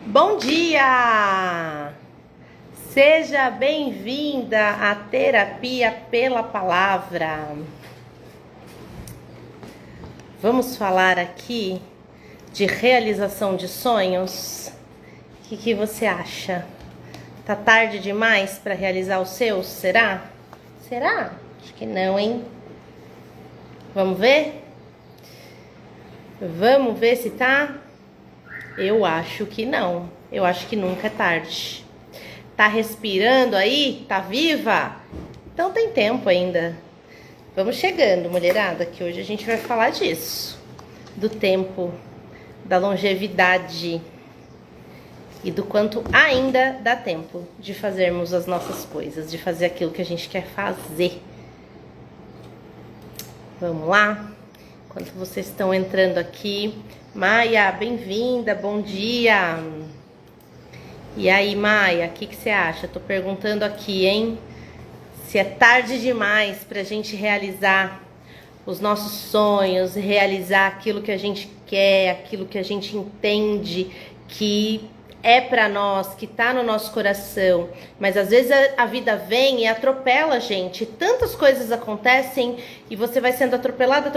Bom dia! Seja bem-vinda à terapia pela palavra. Vamos falar aqui de realização de sonhos. O que você acha? Tá tarde demais para realizar os seus? Será? Será? Acho que não, hein? Vamos ver? Vamos ver se tá? Eu acho que não. Eu acho que nunca é tarde. Tá respirando aí? Tá viva? Então tem tempo ainda. Vamos chegando, mulherada, que hoje a gente vai falar disso. Do tempo, da longevidade e do quanto ainda dá tempo de fazermos as nossas coisas, de fazer aquilo que a gente quer fazer. Vamos lá? Enquanto vocês estão entrando aqui, Maia, bem-vinda, bom dia. E aí, Maia, o que você acha? Tô perguntando aqui, hein? Se é tarde demais pra gente realizar os nossos sonhos, realizar aquilo que a gente quer, aquilo que a gente entende que é pra nós, que tá no nosso coração. Mas às vezes a vida vem e atropela a gente. Tantas coisas acontecem e você vai sendo atropelada,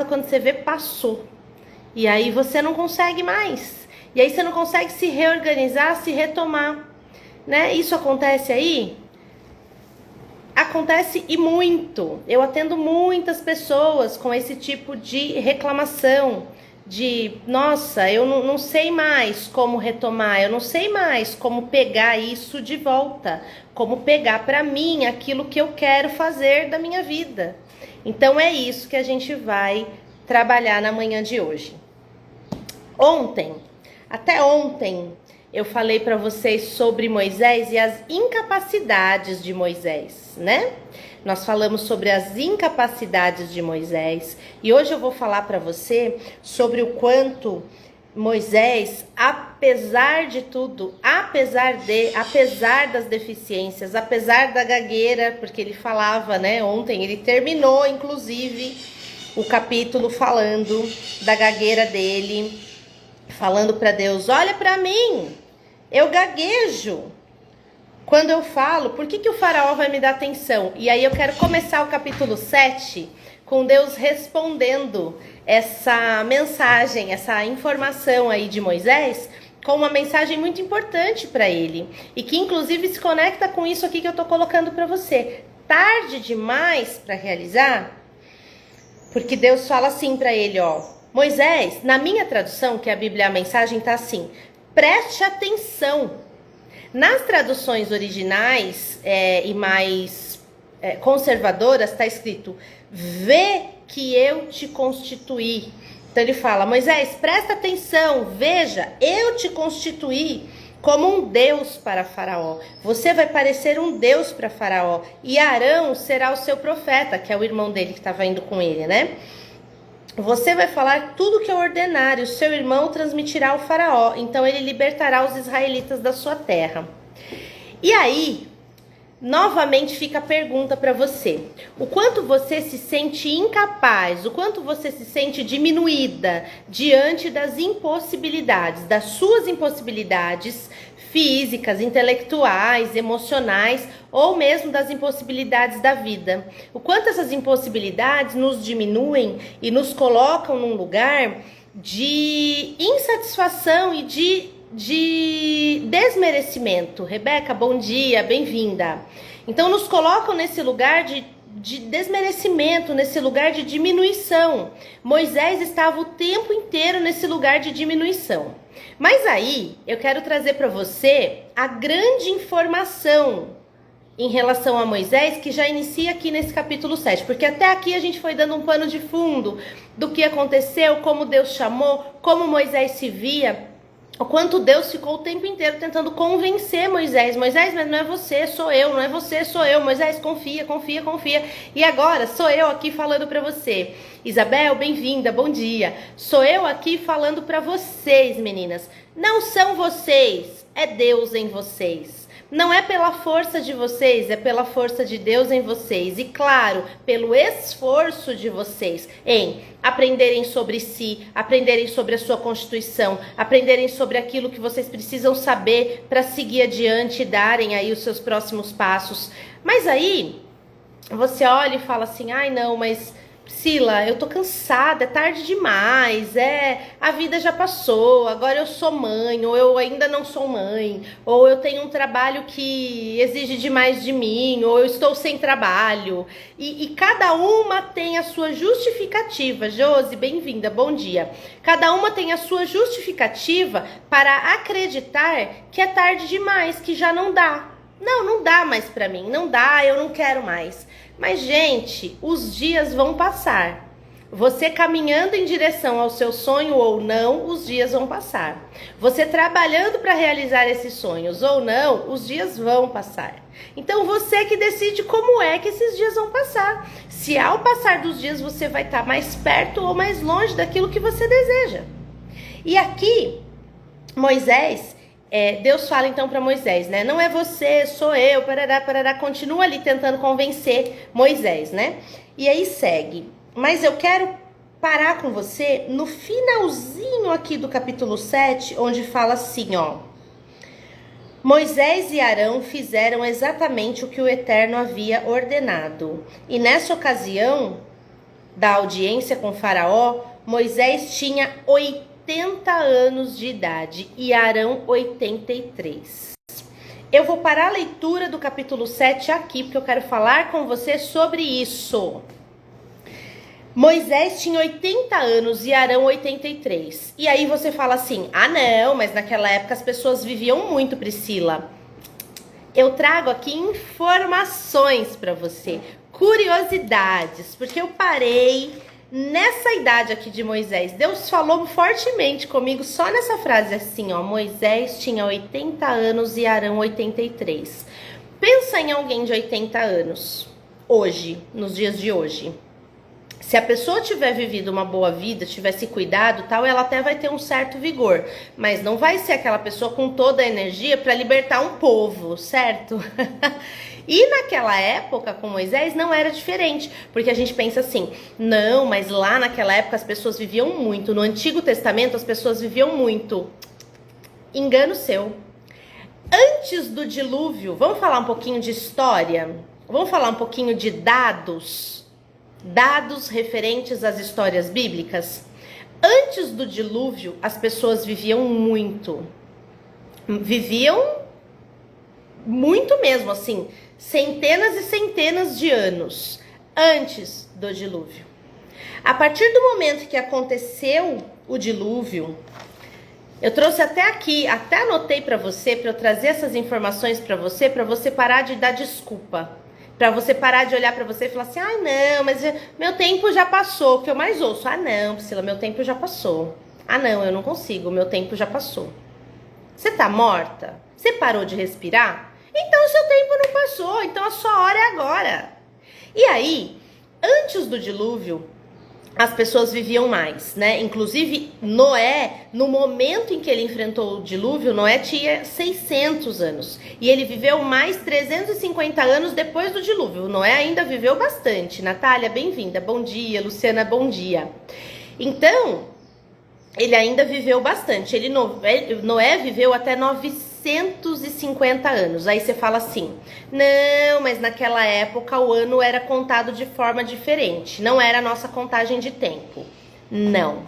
quando você vê, passou. E aí você não consegue mais. E aí você não consegue se reorganizar, se retomar, né? Isso acontece aí? Acontece e muito. Eu atendo muitas pessoas com esse tipo de reclamação. De, nossa, eu não sei mais como retomar. Eu não sei mais como pegar isso de volta. Como pegar para mim aquilo que eu quero fazer da minha vida. Então é isso que a gente vai trabalhar na manhã de hoje. Até ontem, eu falei para vocês sobre Moisés e as incapacidades de Moisés, né? Nós falamos sobre as incapacidades de Moisés e hoje eu vou falar para você sobre o quanto Moisés, apesar de tudo, apesar das deficiências, apesar da gagueira, porque ele falava, né? Ontem ele terminou, inclusive, o capítulo falando da gagueira dele, falando para Deus, olha para mim, eu gaguejo quando eu falo, por que o faraó vai me dar atenção? E aí eu quero começar o capítulo 7 com Deus respondendo essa mensagem, essa informação aí de Moisés, com uma mensagem muito importante para ele, e que inclusive se conecta com isso aqui que eu tô colocando para você. Tarde demais para realizar? Porque Deus fala assim para ele, ó, Moisés, na minha tradução, que é a Bíblia, a mensagem tá assim, preste atenção. Nas traduções originais e mais conservadoras, tá escrito, vê que eu te constituí. Então ele fala, Moisés, presta atenção, veja, eu te constituí como um Deus para Faraó. Você vai parecer um Deus para Faraó. E Arão será o seu profeta, que é o irmão dele que estava indo com ele, né? Você vai falar tudo que eu ordenar, e o seu irmão transmitirá ao faraó. Então ele libertará os israelitas da sua terra. E aí, novamente fica a pergunta para você. O quanto você se sente incapaz, o quanto você se sente diminuída diante das impossibilidades, das suas impossibilidades físicas, intelectuais, emocionais, ou mesmo das impossibilidades da vida. O quanto essas impossibilidades nos diminuem e nos colocam num lugar de insatisfação e de desmerecimento. Rebeca, bom dia, bem-vinda. Então nos colocam nesse lugar de desmerecimento, nesse lugar de diminuição. Moisés estava o tempo inteiro nesse lugar de diminuição. Mas aí, eu quero trazer para você a grande informação em relação a Moisés, que já inicia aqui nesse capítulo 7, porque até aqui a gente foi dando um pano de fundo do que aconteceu, como Deus chamou, como Moisés se via, o quanto Deus ficou o tempo inteiro tentando convencer Moisés. Moisés, mas não é você, sou eu, não é você, sou eu. Moisés, confia. E agora sou eu aqui falando para você. Isabel, bem-vinda, bom dia. Sou eu aqui falando para vocês, meninas. Não são vocês, é Deus em vocês. Não é pela força de vocês, é pela força de Deus em vocês. E claro, pelo esforço de vocês em aprenderem sobre si, aprenderem sobre a sua constituição, aprenderem sobre aquilo que vocês precisam saber para seguir adiante e darem aí os seus próximos passos. Mas aí, você olha e fala assim, ai não, mas Priscila, eu tô cansada, é tarde demais, a vida já passou, agora eu sou mãe, ou eu ainda não sou mãe, ou eu tenho um trabalho que exige demais de mim, ou eu estou sem trabalho. E cada uma tem a sua justificativa. Josi, bem-vinda, bom dia. Cada uma tem a sua justificativa para acreditar que é tarde demais, que já não dá. Não dá mais pra mim, não dá, eu não quero mais. Mas, gente, os dias vão passar. Você caminhando em direção ao seu sonho ou não, os dias vão passar. Você trabalhando para realizar esses sonhos ou não, os dias vão passar. Então, você que decide como é que esses dias vão passar. Se ao passar dos dias você vai estar mais perto ou mais longe daquilo que você deseja. E aqui, Moisés... Deus fala então para Moisés, né? Não é você, sou eu, parará, continua ali tentando convencer Moisés, né? E aí segue. Mas eu quero parar com você no finalzinho aqui do capítulo 7, onde fala assim, ó. Moisés e Arão fizeram exatamente o que o Eterno havia ordenado. E nessa ocasião da audiência com Faraó, Moisés tinha 80 anos de idade e Arão 83. Eu vou parar a leitura do capítulo 7 aqui, porque eu quero falar com você sobre isso. Moisés tinha 80 anos e Arão 83. E aí você fala assim, ah não, mas naquela época as pessoas viviam muito, Priscila. Eu trago aqui informações para você, curiosidades, porque eu parei... Nessa idade aqui de Moisés, Deus falou fortemente comigo só nessa frase assim, ó. Moisés tinha 80 anos e Arão 83. Pensa em alguém de 80 anos, hoje, nos dias de hoje. Se a pessoa tiver vivido uma boa vida, tiver se cuidado tal, ela até vai ter um certo vigor. Mas não vai ser aquela pessoa com toda a energia para libertar um povo, certo? E naquela época, com Moisés, não era diferente. Porque a gente pensa assim, não, mas lá naquela época as pessoas viviam muito. No Antigo Testamento as pessoas viviam muito. Engano seu. Antes do dilúvio, vamos falar um pouquinho de história? Vamos falar um pouquinho de dados? Dados referentes às histórias bíblicas? Antes do dilúvio, as pessoas viviam muito. Viviam muito mesmo, assim, centenas e centenas de anos antes do dilúvio. A partir do momento que aconteceu o dilúvio, eu trouxe até aqui, até anotei para você, para eu trazer essas informações para você parar de dar desculpa. Para você parar de olhar para você e falar assim, ah não, mas meu tempo já passou, o que eu mais ouço, ah não, Priscila, meu tempo já passou. Ah não, eu não consigo, meu tempo já passou. Você tá morta? Você parou de respirar? Então o seu tempo não passou, então a sua hora é agora. E aí, antes do dilúvio, as pessoas viviam mais, né? Inclusive, Noé, no momento em que ele enfrentou o dilúvio, Noé tinha 600 anos. E ele viveu mais 350 anos depois do dilúvio. Noé ainda viveu bastante. Natália, bem-vinda. Bom dia. Luciana, bom dia. Então, ele ainda viveu bastante. Noé viveu até 950 anos. Aí você fala assim, não, mas naquela época o ano era contado de forma diferente. Não era a nossa contagem de tempo. Não.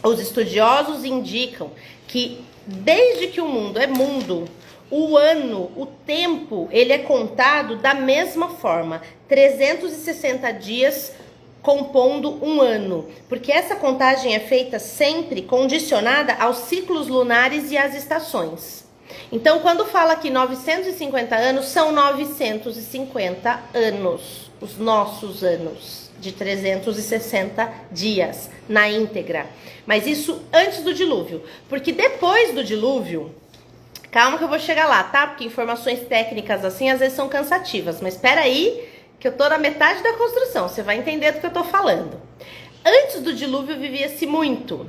Os estudiosos indicam que desde que o mundo é mundo, o ano, o tempo, ele é contado da mesma forma. 360 dias compondo um ano, porque essa contagem é feita sempre condicionada aos ciclos lunares e às estações. Então, quando fala que 950 anos, são 950 anos, os nossos anos, de 360 dias na íntegra. Mas isso antes do dilúvio, porque depois do dilúvio, calma que eu vou chegar lá, tá? Porque informações técnicas assim às vezes são cansativas, mas espera aí, que eu tô na metade da construção, você vai entender do que eu tô falando. Antes do dilúvio vivia-se muito.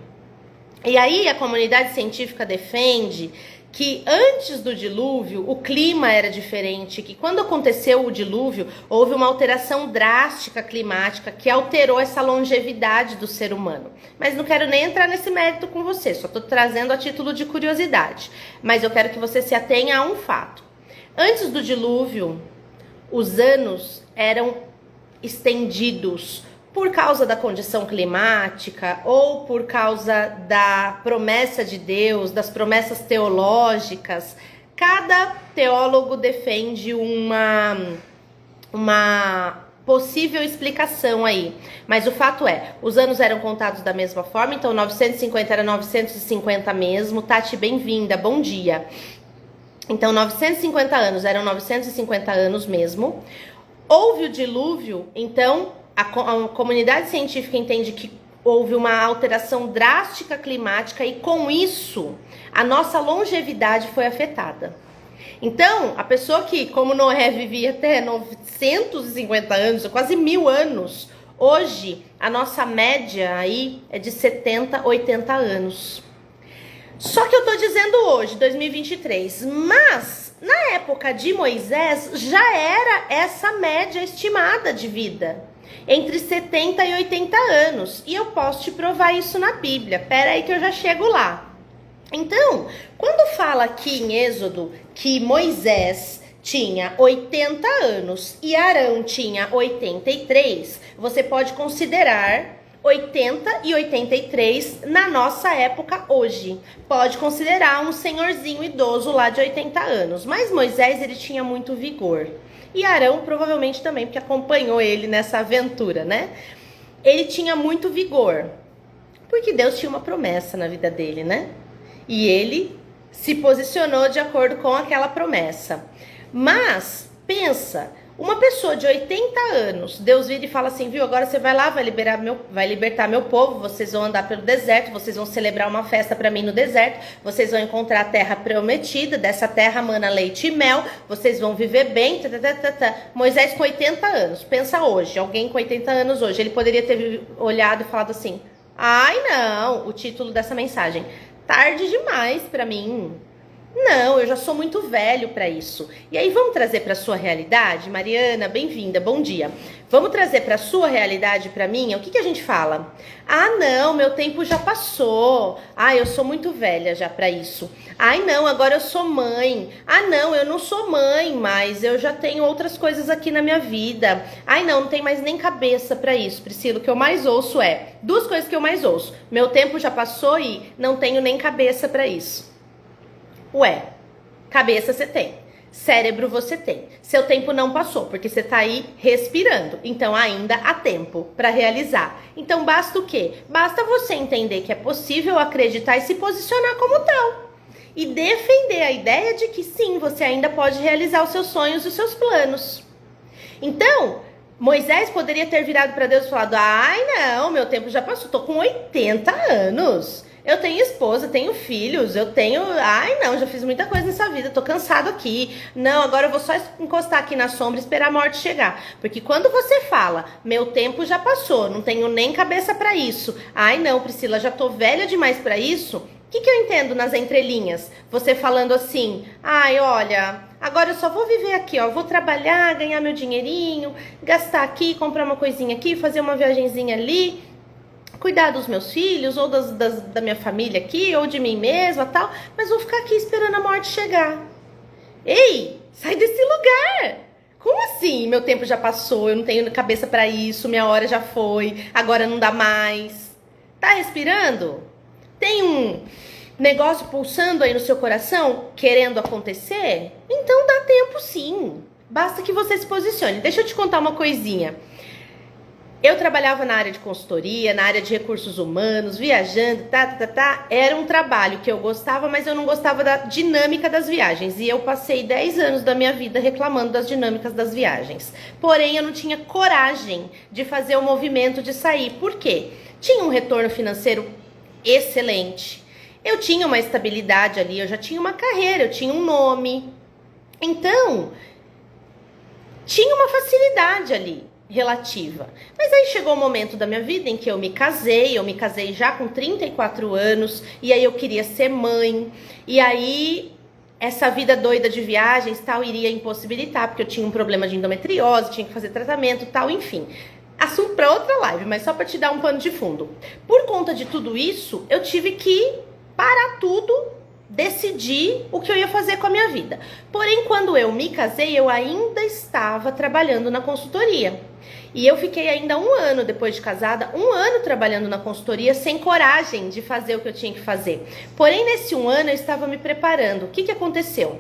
E aí a comunidade científica defende que antes do dilúvio o clima era diferente, que quando aconteceu o dilúvio houve uma alteração drástica climática que alterou essa longevidade do ser humano. Mas não quero nem entrar nesse mérito com você, só estou trazendo a título de curiosidade. Mas eu quero que você se atenha a um fato. Antes do dilúvio, os anos eram estendidos por causa da condição climática ou por causa da promessa de Deus, das promessas teológicas. Cada teólogo defende uma possível explicação aí. Mas o fato é, os anos eram contados da mesma forma, então 950 era 950 mesmo. Tati, bem-vinda, bom dia. Então 950 anos eram 950 anos mesmo. Houve o dilúvio, então a comunidade científica entende que houve uma alteração drástica climática e com isso a nossa longevidade foi afetada. Então, a pessoa que, como Noé, vivia até 950 anos, quase 1000 anos, hoje a nossa média aí é de 70, 80 anos. Só que eu tô dizendo hoje, 2023, mas na época de Moisés já era essa média estimada de vida. Entre 70 e 80 anos. E eu posso te provar isso na Bíblia. Pera aí que eu já chego lá. Então, quando fala aqui em Êxodo que Moisés tinha 80 anos e Arão tinha 83, você pode considerar 80 e 83 na nossa época hoje. Pode considerar um senhorzinho idoso lá de 80 anos. Mas Moisés, ele tinha muito vigor. E Arão provavelmente também, porque acompanhou ele nessa aventura, né? Ele tinha muito vigor, porque Deus tinha uma promessa na vida dele, né? E ele se posicionou de acordo com aquela promessa. Mas, pensa, uma pessoa de 80 anos, Deus vira e fala assim, viu, agora você vai lá, vai libertar meu povo, vocês vão andar pelo deserto, vocês vão celebrar uma festa para mim no deserto, vocês vão encontrar a terra prometida, dessa terra mana leite e mel, vocês vão viver bem, Moisés com 80 anos, pensa hoje, alguém com 80 anos hoje, ele poderia ter olhado e falado assim, ai não, o título dessa mensagem, tarde demais para mim. Não, eu já sou muito velho para isso. E aí vamos trazer para sua realidade? Mariana, bem-vinda, bom dia. Vamos trazer para sua realidade para mim? O que a gente fala? Ah, não, meu tempo já passou. Ah, eu sou muito velha já para isso. Ai, não, agora eu sou mãe. Ah, não, eu não sou mãe, mas eu já tenho outras coisas aqui na minha vida. Ai, não tem mais nem cabeça para isso. Priscila, o que eu mais ouço é duas coisas que eu mais ouço. Meu tempo já passou e não tenho nem cabeça para isso. Ué, cabeça você tem, cérebro você tem, seu tempo não passou, porque você tá aí respirando, então ainda há tempo para realizar. Então basta o quê? Basta você entender que é possível acreditar e se posicionar como tal. E defender a ideia de que sim, você ainda pode realizar os seus sonhos e os seus planos. Então, Moisés poderia ter virado para Deus e falado, ai não, meu tempo já passou, tô com 80 anos. Eu tenho esposa, tenho filhos, eu tenho... Ai, não, já fiz muita coisa nessa vida, tô cansado aqui. Não, agora eu vou só encostar aqui na sombra e esperar a morte chegar. Porque quando você fala, meu tempo já passou, não tenho nem cabeça pra isso. Ai, não, Priscila, já tô velha demais pra isso. O que eu entendo nas entrelinhas? Você falando assim, ai, olha, agora eu só vou viver aqui, ó. Vou trabalhar, ganhar meu dinheirinho, gastar aqui, comprar uma coisinha aqui, fazer uma viagenzinha ali... cuidar dos meus filhos, ou da minha família aqui, ou de mim mesma, tal, mas vou ficar aqui esperando a morte chegar. Ei, sai desse lugar! Como assim? Meu tempo já passou, eu não tenho cabeça pra isso, minha hora já foi, agora não dá mais. Tá respirando? Tem um negócio pulsando aí no seu coração, querendo acontecer? Então dá tempo sim, basta que você se posicione. Deixa eu te contar uma coisinha. Eu trabalhava na área de consultoria, na área de recursos humanos, viajando, Era um trabalho que eu gostava, mas eu não gostava da dinâmica das viagens. E eu passei 10 anos da minha vida reclamando das dinâmicas das viagens. Porém, eu não tinha coragem de fazer o movimento de sair. Por quê? Tinha um retorno financeiro excelente. Eu tinha uma estabilidade ali, eu já tinha uma carreira, eu tinha um nome. Então, tinha uma facilidade ali. Relativa. Mas aí chegou o momento da minha vida em que eu me casei já com 34 anos, e aí eu queria ser mãe, e aí essa vida doida de viagens, tal, iria impossibilitar, porque eu tinha um problema de endometriose, tinha que fazer tratamento, tal, enfim. Assunto para outra live, mas só para te dar um pano de fundo. Por conta de tudo isso, eu tive que parar tudo, decidir o que eu ia fazer com a minha vida. Porém, quando eu me casei, eu ainda estava trabalhando na consultoria. E eu fiquei ainda 1 ano depois de casada, 1 ano trabalhando na consultoria, sem coragem de fazer o que eu tinha que fazer. Porém, nesse 1 ano eu estava me preparando. O que que aconteceu?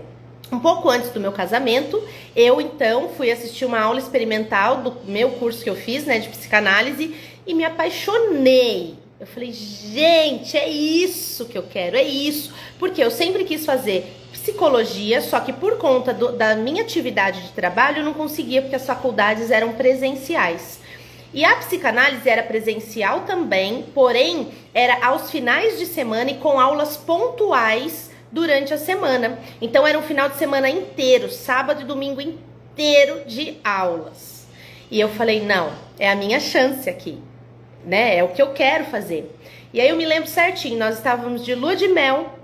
Um pouco antes do meu casamento, eu então fui assistir uma aula experimental do meu curso que eu fiz, né, de psicanálise, e me apaixonei. Eu falei, gente, é isso que eu quero, é isso. Porque eu sempre quis fazer psicologia, só que por conta da minha atividade de trabalho eu não conseguia, porque as faculdades eram presenciais. E a psicanálise era presencial também, porém era aos finais de semana e com aulas pontuais durante a semana. Então era um final de semana inteiro, sábado e domingo inteiro de aulas. E eu falei, não, é a minha chance aqui, né? É o que eu quero fazer. E aí eu me lembro certinho, nós estávamos de lua de mel,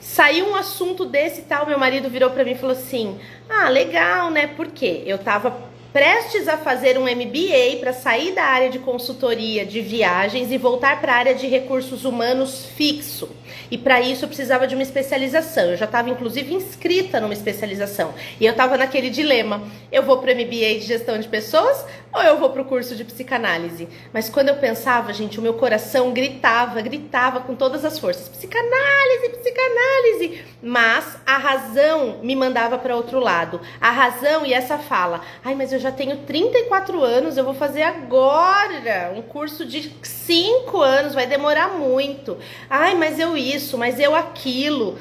saiu um assunto desse e tal, meu marido virou pra mim e falou assim, ah, legal, né? Por quê? Eu tava prestes a fazer um MBA para sair da área de consultoria de viagens e voltar para a área de recursos humanos fixo. E para isso eu precisava de uma especialização. Eu já estava inclusive inscrita numa especialização. E eu estava naquele dilema, eu vou para o MBA de gestão de pessoas ou eu vou para o curso de psicanálise? Mas quando eu pensava, gente, o meu coração gritava com todas as forças, psicanálise, psicanálise. Mas a razão me mandava para outro lado. A razão e essa fala, ai, mas eu já tenho 34 anos, eu vou fazer agora um curso de 5 anos, vai demorar muito. Ai, mas eu isso, mas eu aquilo.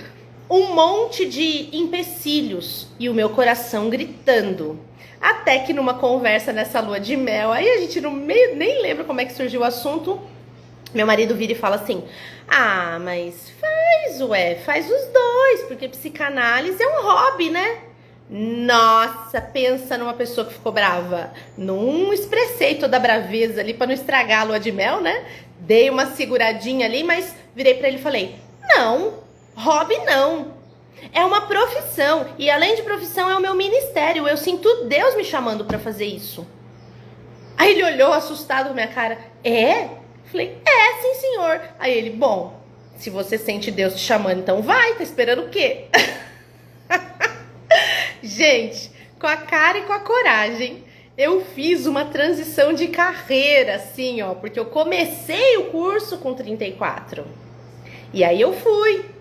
Um monte de empecilhos e o meu coração gritando. Até que numa conversa nessa lua de mel, aí a gente no meio, nem lembra como é que surgiu o assunto, meu marido vira e fala assim, ah, mas faz os dois, porque psicanálise é um hobby, né? Nossa, pensa numa pessoa que ficou brava. Não expressei toda a braveza ali pra não estragar a lua de mel, né? Dei uma seguradinha ali, mas virei pra ele e falei, não, hobby não. É uma profissão, e além de profissão é o meu ministério, eu sinto Deus me chamando pra fazer isso. Aí ele olhou assustado com minha cara, é? Falei, é, sim senhor. Aí ele, bom, se você sente Deus te chamando, então vai, tá esperando o quê? Gente, com a cara e com a coragem, eu fiz uma transição de carreira, assim, ó, porque eu comecei o curso com 34. E aí eu fui.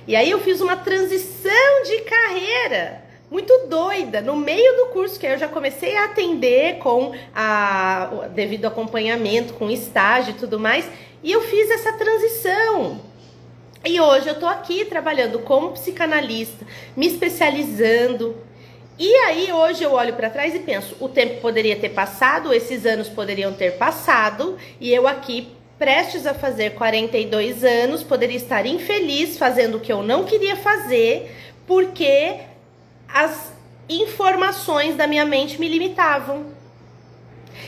E aí eu fiz uma transição de carreira muito doida, no meio do curso, que aí eu já comecei a atender com devido acompanhamento, com estágio e tudo mais, e eu fiz essa transição. E hoje eu tô aqui trabalhando como psicanalista, me especializando. E aí hoje eu olho para trás e penso, o tempo poderia ter passado, esses anos poderiam ter passado, e eu aqui prestes a fazer 42 anos, poderia estar infeliz fazendo o que eu não queria fazer, porque as informações da minha mente me limitavam.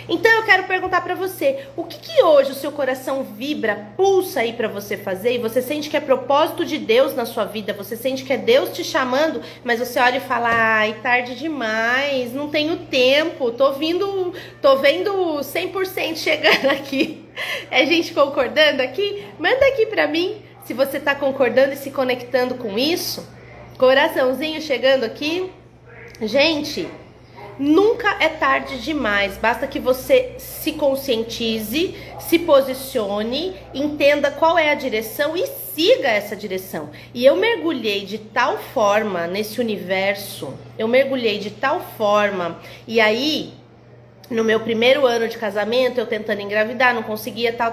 Então eu quero perguntar pra você, o que hoje o seu coração vibra, pulsa aí pra você fazer, e você sente que é propósito de Deus na sua vida, você sente que é Deus te chamando, mas você olha e fala, ai, tarde demais, não tenho tempo, tô vendo 100% chegando aqui. É gente concordando aqui? Manda aqui pra mim, se você tá concordando e se conectando com isso. Coraçãozinho chegando aqui. Gente, nunca é tarde demais, basta que você se conscientize, se posicione, entenda qual é a direção e siga essa direção. E eu mergulhei de tal forma nesse universo, e aí, no meu primeiro ano de casamento, eu tentando engravidar, não conseguia, tal,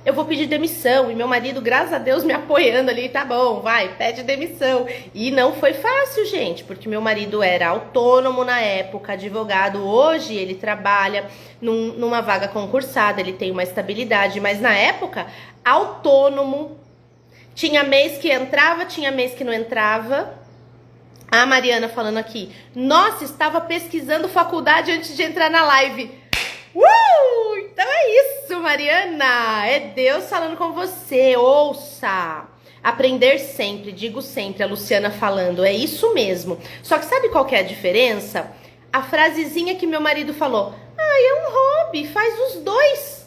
eu vou pedir demissão. E meu marido, graças a Deus, me apoiando ali, tá bom, vai, pede demissão. E não foi fácil, gente, porque meu marido era autônomo na época, advogado. Hoje ele trabalha numa vaga concursada, ele tem uma estabilidade, mas na época, autônomo. Tinha mês que entrava, tinha mês que não entrava. A Mariana falando aqui, nossa, estava pesquisando faculdade antes de entrar na live. Então é isso, Mariana, é Deus falando com você, ouça. Aprender sempre, digo sempre, a Luciana falando, é isso mesmo. Só que sabe qual que é a diferença? A frasezinha que meu marido falou, é um hobby, faz os dois.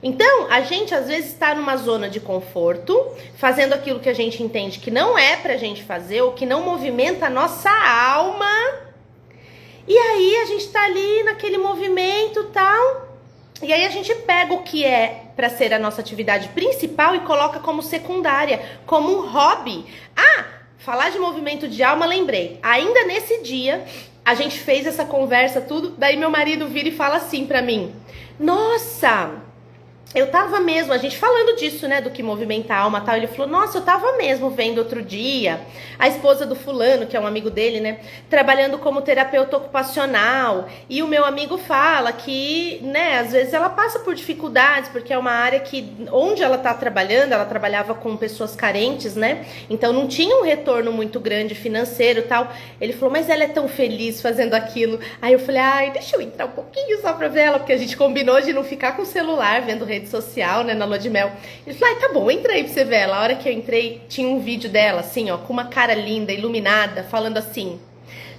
Então, a gente às vezes está numa zona de conforto, fazendo aquilo que a gente entende que não é pra gente fazer, ou que não movimenta a nossa alma. E aí a gente tá ali naquele movimento e tal, e aí a gente pega o que é para ser a nossa atividade principal e coloca como secundária, como um hobby. Falar de movimento de alma, lembrei. Ainda nesse dia, a gente fez essa conversa, tudo, daí meu marido vira e fala assim pra mim, nossa, eu tava mesmo, a gente falando disso, né, do que movimenta a alma e tal, ele falou, nossa, eu tava mesmo vendo outro dia a esposa do fulano, que é um amigo dele, né, trabalhando como terapeuta ocupacional, e o meu amigo fala que, né, às vezes ela passa por dificuldades, porque é uma área que, onde ela tá trabalhando, ela trabalhava com pessoas carentes, né, então não tinha um retorno muito grande financeiro e tal. Ele falou, mas ela é tão feliz fazendo aquilo. Aí eu falei, ai, deixa eu entrar um pouquinho só pra ver ela, porque a gente combinou de não ficar com o celular vendo rede social, né, na lua de mel. Ele falou, ai, tá bom, entra aí pra você ver ela. A hora que eu entrei, tinha um vídeo dela, assim, ó, com uma cara linda, iluminada, falando assim,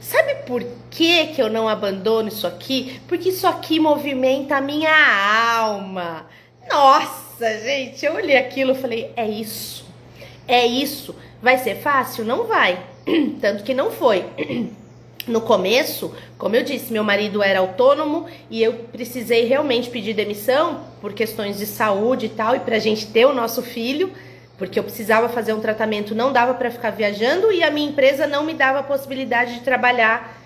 sabe por que eu não abandono isso aqui? Porque isso aqui movimenta a minha alma. Nossa, gente, eu olhei aquilo e falei, é isso. Vai ser fácil? Não vai. Tanto que não foi. No começo, como eu disse, meu marido era autônomo e eu precisei realmente pedir demissão por questões de saúde e tal, e pra gente ter o nosso filho, porque eu precisava fazer um tratamento, não dava pra ficar viajando e a minha empresa não me dava a possibilidade de trabalhar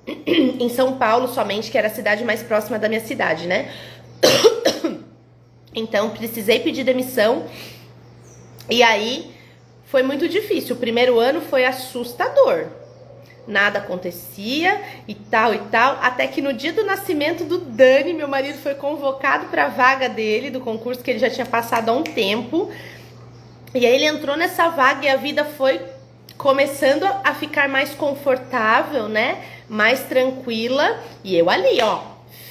em São Paulo somente, que era a cidade mais próxima da minha cidade, né? Então, precisei pedir demissão e aí foi muito difícil. O primeiro ano foi assustador. Nada acontecia e tal, até que no dia do nascimento do Dani, meu marido foi convocado para a vaga dele, do concurso que ele já tinha passado há um tempo, e aí ele entrou nessa vaga e a vida foi começando a ficar mais confortável, né, mais tranquila, e eu ali, ó,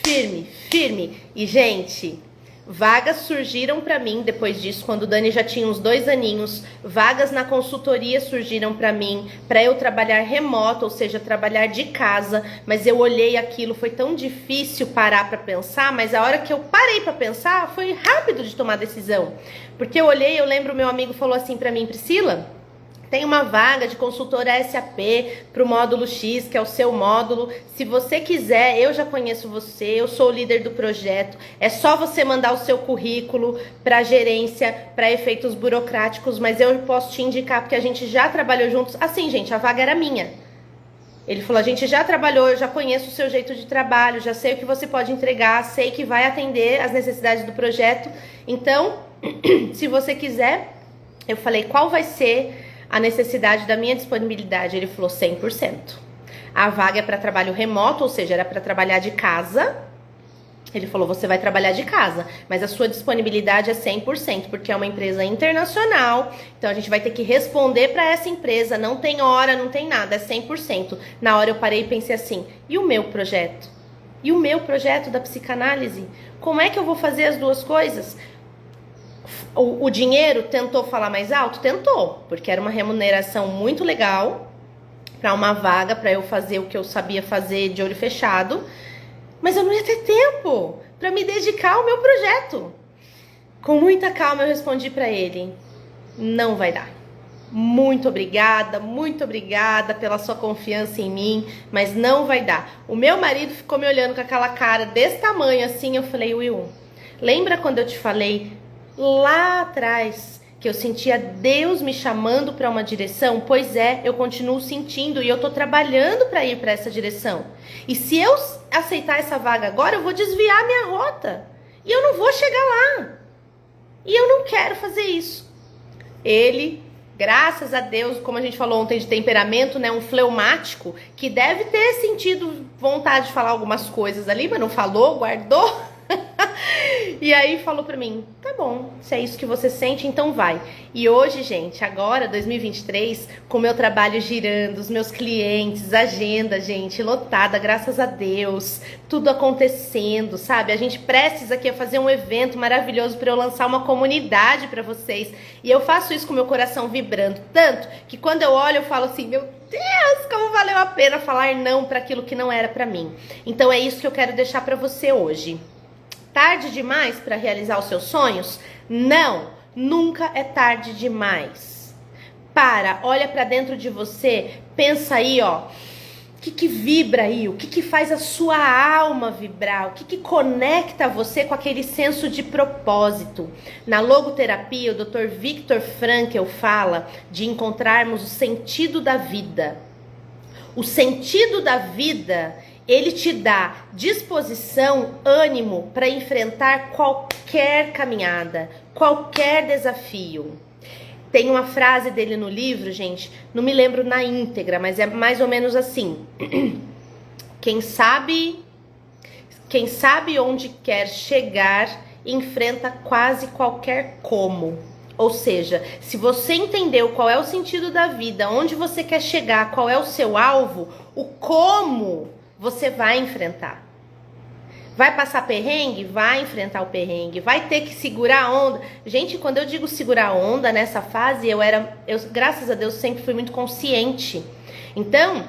firme, e gente, vagas surgiram para mim depois disso, quando o Dani já tinha uns 2 aninhos. Vagas na consultoria surgiram para mim, para eu trabalhar remoto, ou seja, trabalhar de casa. Mas eu olhei aquilo, foi tão difícil parar para pensar, mas a hora que eu parei para pensar, foi rápido de tomar decisão. Porque eu olhei, eu lembro, meu amigo falou assim para mim, Priscila, tem uma vaga de consultora SAP para o módulo X, que é o seu módulo. Se você quiser, eu já conheço você, eu sou o líder do projeto. É só você mandar o seu currículo para gerência, para efeitos burocráticos, mas eu posso te indicar, porque a gente já trabalhou juntos. Assim, gente, a vaga era minha. Ele falou, a gente já trabalhou, eu já conheço o seu jeito de trabalho, já sei o que você pode entregar, sei que vai atender as necessidades do projeto. Então, se você quiser, eu falei, qual vai ser a necessidade da minha disponibilidade? Ele falou 100%. A vaga é para trabalho remoto, ou seja, era para trabalhar de casa. Ele falou, você vai trabalhar de casa, mas a sua disponibilidade é 100%, porque é uma empresa internacional, então a gente vai ter que responder para essa empresa, não tem hora, não tem nada, é 100%. Na hora eu parei e pensei assim, e o meu projeto? E o meu projeto da psicanálise? Como é que eu vou fazer as duas coisas? O dinheiro tentou falar mais alto? Tentou, porque era uma remuneração muito legal para uma vaga, para eu fazer o que eu sabia fazer de olho fechado, mas eu não ia ter tempo para me dedicar ao meu projeto. Com muita calma eu respondi para ele, não vai dar. Muito obrigada pela sua confiança em mim, mas não vai dar. O meu marido ficou me olhando com aquela cara desse tamanho assim, eu falei, Will, lembra quando eu te falei lá atrás que eu sentia Deus me chamando para uma direção? Pois é, eu continuo sentindo e eu tô trabalhando para ir para essa direção. E se eu aceitar essa vaga agora, eu vou desviar minha rota e eu não vou chegar lá. E eu não quero fazer isso. Ele, graças a Deus, como a gente falou ontem de temperamento, né, um fleumático, que deve ter sentido vontade de falar algumas coisas ali, mas não falou, guardou. E aí falou pra mim, tá bom, se é isso que você sente, então vai. E hoje, gente, agora, 2023, com o meu trabalho girando, os meus clientes, agenda, gente, lotada, graças a Deus, tudo acontecendo, sabe? A gente prestes aqui a fazer um evento maravilhoso para eu lançar uma comunidade para vocês. E eu faço isso com o meu coração vibrando, tanto que quando eu olho eu falo assim, meu Deus, como valeu a pena falar não para aquilo que não era para mim. Então é isso que eu quero deixar para você hoje. Tarde demais para realizar os seus sonhos? Não, nunca é tarde demais. Olha para dentro de você, pensa aí, ó, o que vibra aí, o que faz a sua alma vibrar, o que conecta você com aquele senso de propósito. Na logoterapia, o Dr. Viktor Frankl fala de encontrarmos o sentido da vida. O sentido da vida, ele te dá disposição, ânimo para enfrentar qualquer caminhada, qualquer desafio. Tem uma frase dele no livro, gente, não me lembro na íntegra, mas é mais ou menos assim. Quem sabe onde quer chegar, enfrenta quase qualquer como. Ou seja, se você entendeu qual é o sentido da vida, onde você quer chegar, qual é o seu alvo, o como você vai enfrentar. Vai passar perrengue? Vai enfrentar o perrengue. Vai ter que segurar a onda. Gente, quando eu digo segurar a onda, nessa fase, eu graças a Deus, sempre fui muito consciente. Então,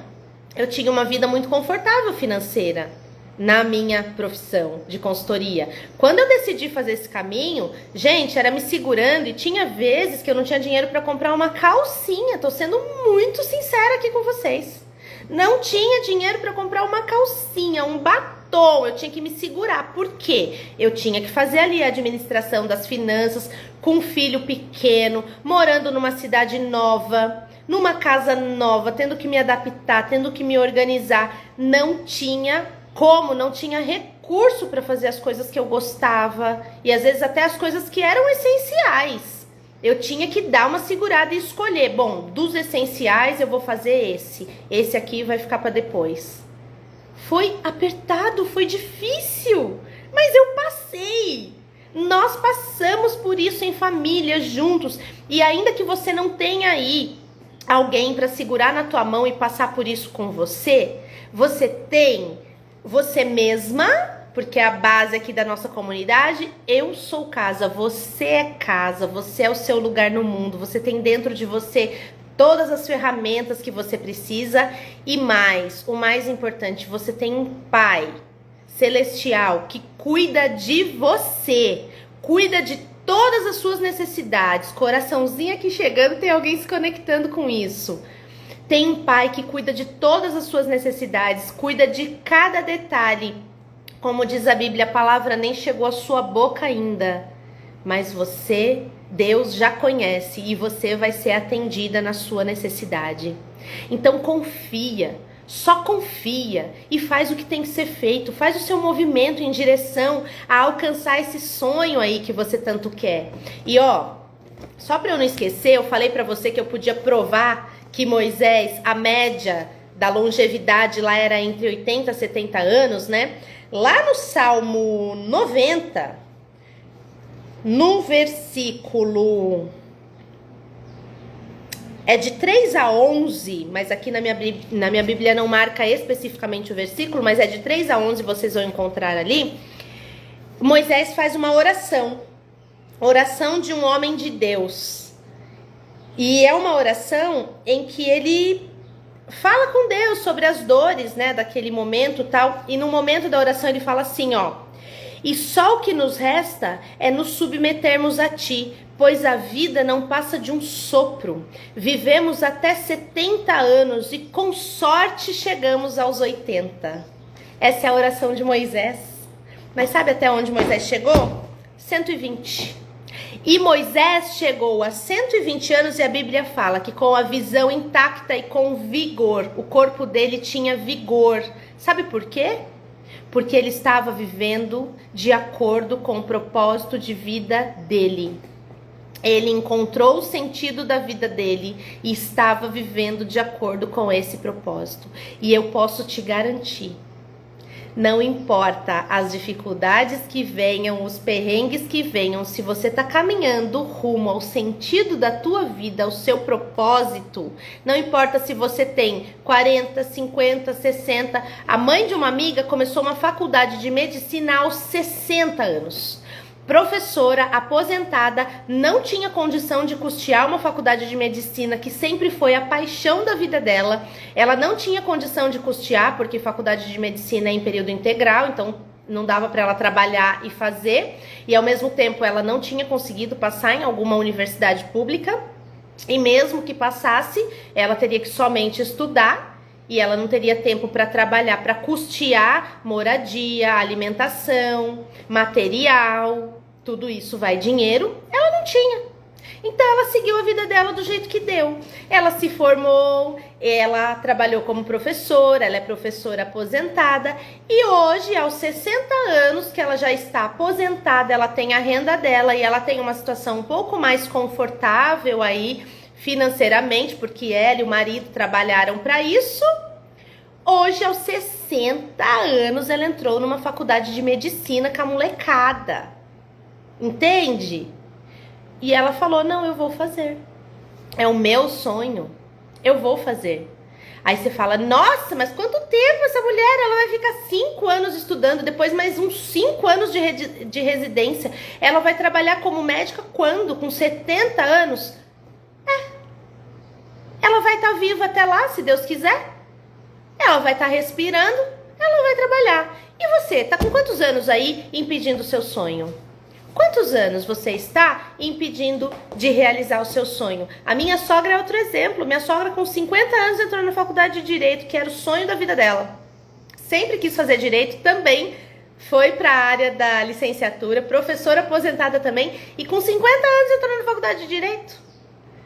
eu tinha uma vida muito confortável financeira na minha profissão de consultoria. Quando eu decidi fazer esse caminho, gente, era me segurando e tinha vezes que eu não tinha dinheiro para comprar uma calcinha. Tô sendo muito sincera aqui com vocês. Não tinha dinheiro para comprar uma calcinha, um batom. Eu tinha que me segurar. Por quê? Eu tinha que fazer ali a administração das finanças com um filho pequeno, morando numa cidade nova, numa casa nova, tendo que me adaptar, tendo que me organizar. Não tinha como, não tinha recurso para fazer as coisas que eu gostava e às vezes até as coisas que eram essenciais. Eu tinha que dar uma segurada e escolher. Bom, dos essenciais eu vou fazer esse. Esse aqui vai ficar para depois. Foi apertado, foi difícil, mas eu passei. Nós passamos por isso em família, juntos. E ainda que você não tenha aí alguém para segurar na tua mão e passar por isso com você, você tem você mesma, porque é a base aqui da nossa comunidade. Eu sou casa, você é o seu lugar no mundo. Você tem dentro de você todas as ferramentas que você precisa e mais, o mais importante, você tem um Pai celestial que cuida de você, cuida de todas as suas necessidades. Coraçãozinho aqui chegando, tem alguém se conectando com isso. Tem um Pai que cuida de todas as suas necessidades, cuida de cada detalhe. Como diz a Bíblia, a palavra nem chegou à sua boca ainda, mas Deus já conhece e você vai ser atendida na sua necessidade. Então confia, só confia e faz o que tem que ser feito, faz o seu movimento em direção a alcançar esse sonho aí que você tanto quer. E ó, só para eu não esquecer, eu falei para você que eu podia provar que Moisés, a média da longevidade lá era entre 80 e 70 anos, né? Lá no Salmo 90, no versículo é de 3 a 11, mas aqui na minha Bíblia não marca especificamente o versículo, mas é de 3 a 11, vocês vão encontrar ali. Moisés faz uma oração de um homem de Deus. E é uma oração em que ele fala com Deus sobre as dores, né, daquele momento e tal. E no momento da oração ele fala assim, ó: e só o que nos resta é nos submetermos a ti, pois a vida não passa de um sopro. Vivemos até 70 anos e com sorte chegamos aos 80. Essa é a oração de Moisés. Mas sabe até onde Moisés chegou? 120. E Moisés chegou a 120 anos e a Bíblia fala que com a visão intacta e com vigor, o corpo dele tinha vigor. Sabe por quê? Porque ele estava vivendo de acordo com o propósito de vida dele. Ele encontrou o sentido da vida dele e estava vivendo de acordo com esse propósito. E eu posso te garantir, Não importa as dificuldades que venham, os perrengues que venham, se você está caminhando rumo ao sentido da tua vida, ao seu propósito, não importa se você tem 40, 50, 60. A mãe de uma amiga começou uma faculdade de medicina aos 60 anos. Professora, aposentada, não tinha condição de custear uma faculdade de medicina, que sempre foi a paixão da vida dela. Ela não tinha condição de custear, porque faculdade de medicina é em período integral, então não dava para ela trabalhar e fazer. E ao mesmo tempo ela não tinha conseguido passar em alguma universidade pública. E mesmo que passasse, ela teria que somente estudar. E ela não teria tempo para trabalhar, para custear moradia, alimentação, material, tudo isso vai dinheiro. Ela não tinha. Então ela seguiu a vida dela do jeito que deu. Ela se formou, ela trabalhou como professora, ela é professora aposentada. E hoje, aos 60 anos que ela já está aposentada, ela tem a renda dela e ela tem uma situação um pouco mais confortável aí, financeiramente, porque ela e o marido trabalharam para isso. Hoje, aos 60 anos, ela entrou numa faculdade de medicina com a molecada. Entende? E ela falou, não, eu vou fazer. É o meu sonho. Eu vou fazer. Aí você fala, nossa, mas quanto tempo essa mulher? Ela vai ficar 5 anos estudando, depois mais uns 5 anos de residência. Ela vai trabalhar como médica quando? Com 70 anos? Ela vai estar viva até lá, se Deus quiser. Ela vai estar respirando, ela vai trabalhar. E você, tá com quantos anos aí impedindo o seu sonho? Quantos anos você está impedindo de realizar o seu sonho? A minha sogra é outro exemplo. Minha sogra com 50 anos entrou na faculdade de Direito, que era o sonho da vida dela. Sempre quis fazer Direito, também foi para a área da licenciatura, professora aposentada também, e com 50 anos entrou na faculdade de Direito.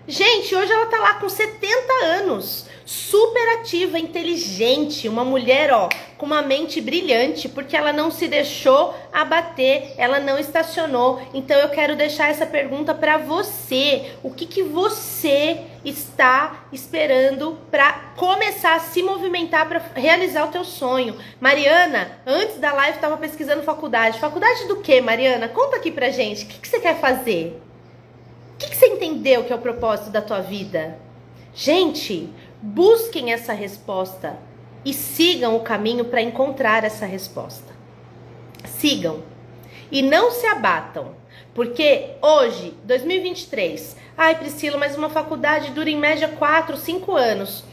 Gente, hoje ela tá lá com 70 anos, super ativa, inteligente, uma mulher, ó, com uma mente brilhante, porque ela não se deixou abater, ela não estacionou. Então eu quero deixar essa pergunta para você. O que você está esperando para começar a se movimentar para realizar o teu sonho? Mariana, antes da live estava pesquisando faculdade. Faculdade do quê, Mariana? Conta aqui pra gente. O que você quer fazer? O que você entendeu que é o propósito da tua vida? Gente, busquem essa resposta e sigam o caminho para encontrar essa resposta. Sigam e não se abatam, porque hoje, 2023, ai Priscila, mas uma faculdade dura em média 4, 5 anos.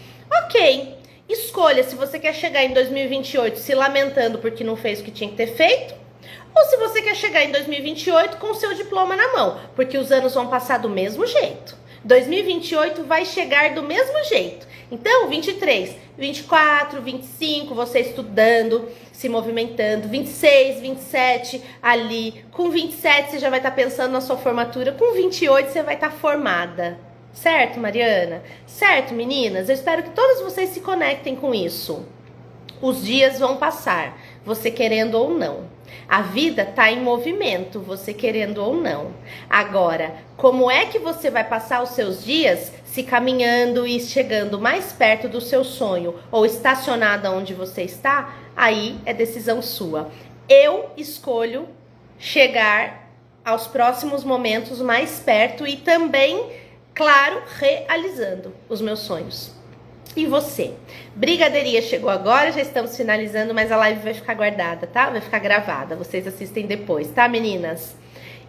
Ok, escolha se você quer chegar em 2028 se lamentando porque não fez o que tinha que ter feito, ou se você quer chegar em 2028 com o seu diploma na mão, porque os anos vão passar do mesmo jeito. 2028 vai chegar do mesmo jeito. Então, 23, 24, 25, você estudando, se movimentando, 26, 27, ali. Com 27 você já vai estar pensando na sua formatura, com 28 você vai estar formada. Certo, Mariana? Certo, meninas? Eu espero que todas vocês se conectem com isso. Os dias vão passar, você querendo ou não. A vida está em movimento, você querendo ou não. Agora, como é que você vai passar os seus dias se caminhando e chegando mais perto do seu sonho ou estacionada onde você está? Aí é decisão sua. Eu escolho chegar aos próximos momentos mais perto e também, claro, realizando os meus sonhos. E você? Brigadeiria chegou agora, já estamos finalizando, mas a live vai ficar guardada, tá? Vai ficar gravada, vocês assistem depois, tá, meninas?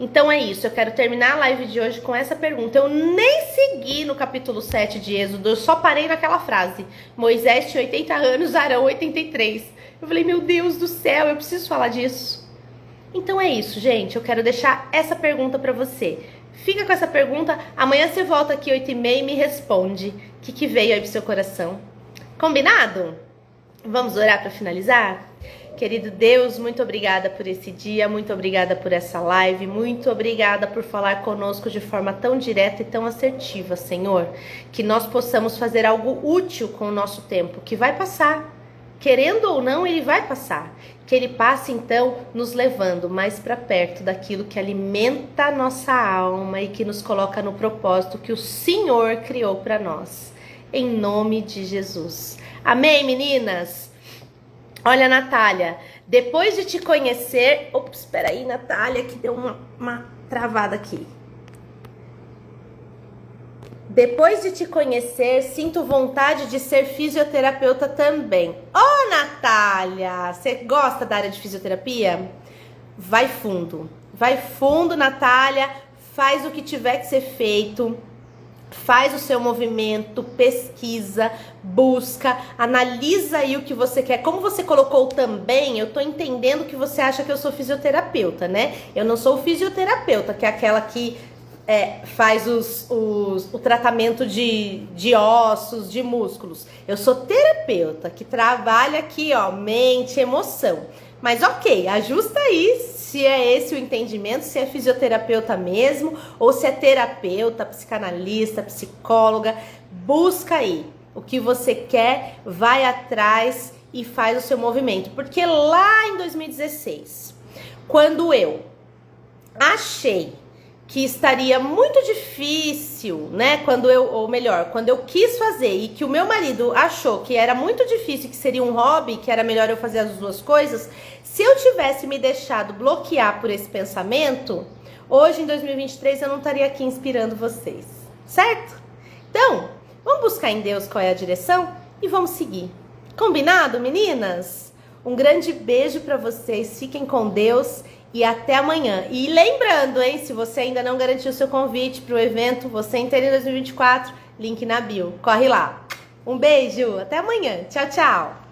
Então é isso, eu quero terminar a live de hoje com essa pergunta. Eu nem segui no capítulo 7 de Êxodo, eu só parei naquela frase. Moisés tinha 80 anos, Arão 83. Eu falei, meu Deus do céu, eu preciso falar disso. Então é isso, gente, eu quero deixar essa pergunta pra você. Fica com essa pergunta, amanhã você volta aqui 8h30 e me responde o que veio aí pro seu coração. Combinado? Vamos orar para finalizar? Querido Deus, muito obrigada por esse dia, muito obrigada por essa live, muito obrigada por falar conosco de forma tão direta e tão assertiva, Senhor. Que nós possamos fazer algo útil com o nosso tempo, que vai passar. Querendo ou não, ele vai passar. Que ele passe, então, nos levando mais para perto daquilo que alimenta a nossa alma e que nos coloca no propósito que o Senhor criou para nós. Em nome de Jesus. Amém, meninas? Olha, Natália, depois de te conhecer... Ops, espera aí, Natália, que deu uma travada aqui. Depois de te conhecer, sinto vontade de ser fisioterapeuta também. Ô, Natália, você gosta da área de fisioterapia? Vai fundo, Natália, faz o que tiver que ser feito. Faz o seu movimento, pesquisa, busca, analisa aí o que você quer. Como você colocou também, eu tô entendendo que você acha que eu sou fisioterapeuta, né? Eu não sou fisioterapeuta, que é aquela que faz o tratamento de ossos, de músculos. Eu sou terapeuta, que trabalha aqui, ó, mente, emoção. Mas ok, ajusta aí se é esse o entendimento, se é fisioterapeuta mesmo, ou se é terapeuta, psicanalista, psicóloga. Busca aí o que você quer, vai atrás e faz o seu movimento. Porque lá em 2016, quando eu achei que estaria muito difícil, né? Quando eu quis fazer e que o meu marido achou que era muito difícil, que seria um hobby, que era melhor eu fazer as duas coisas, se eu tivesse me deixado bloquear por esse pensamento, hoje em 2023 eu não estaria aqui inspirando vocês, certo? Então, vamos buscar em Deus qual é a direção e vamos seguir. Combinado, meninas? Um grande beijo para vocês, fiquem com Deus. E até amanhã. E lembrando, hein, se você ainda não garantiu seu convite para o evento Você Inteira em 2024, link na bio. Corre lá. Um beijo, até amanhã. Tchau, tchau.